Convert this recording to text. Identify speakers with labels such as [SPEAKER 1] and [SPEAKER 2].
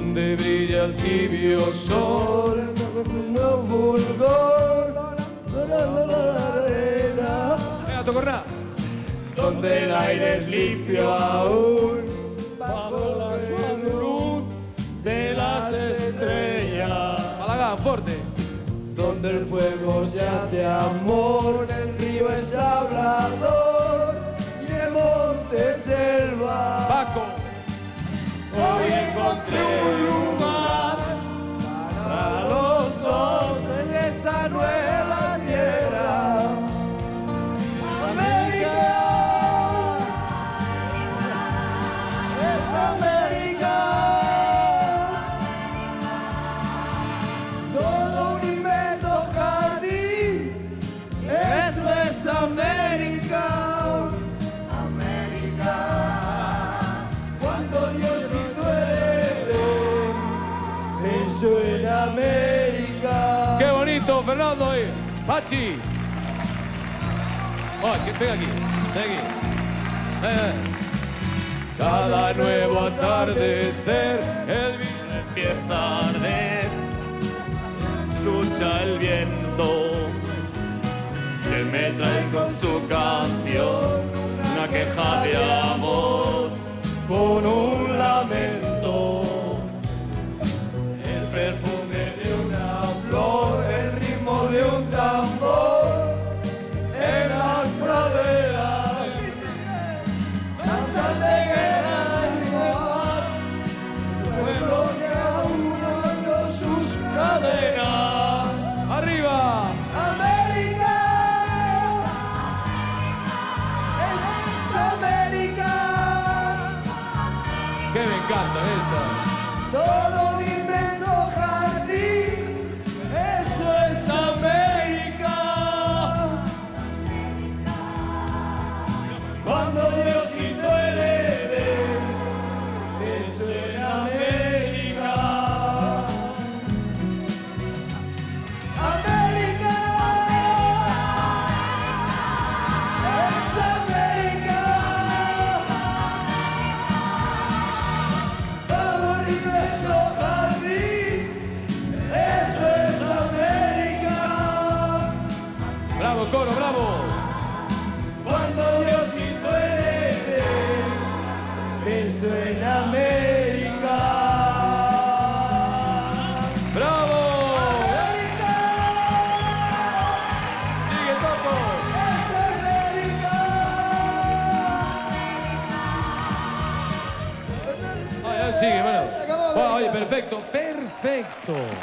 [SPEAKER 1] donde brilla el tibio sol, no fulgor, venga, tocorná, donde el aire es limpio aún, bajo la suave luz de las estrellas. Palagán, fuerte. Donde el fuego se hace amor, el río es hablador y el monte es selva. Paco. Hoy encontré un lugar para los dos en esa nueva tierra. América es América. Todo un inmenso jardín, eso es América. América. Cuando Dios hizo el Edén, eso en América. ¡Qué bonito, Fernando! ¡Pachi! Oh, ven aquí, ven aquí. Cada nuevo atardecer, el vino empieza a arder. Escucha el viento que me trae con su canción una queja de amor con un lamento. El perfume de una flor, el ritmo de un tambor en las praderas. Cantas de guerra y paz, el pueblo que aún no dio sus cadenas. ¡Arriba! ¡América! ¡Es América! ¡Que me encanta esta! Todo un inmenso jardín, eso es América. Cuando Dios hizo el Edén, eso es América. América es América. Todo un inmenso jardín, eso es América. Bravo, coro, bravo. Cuando Dios hizo el Edén, eso en América. ¡Bravo! ¡América! ¡Sigue, Toco! ¡Es América! Sigue, bueno. Oye, perfecto, perfecto.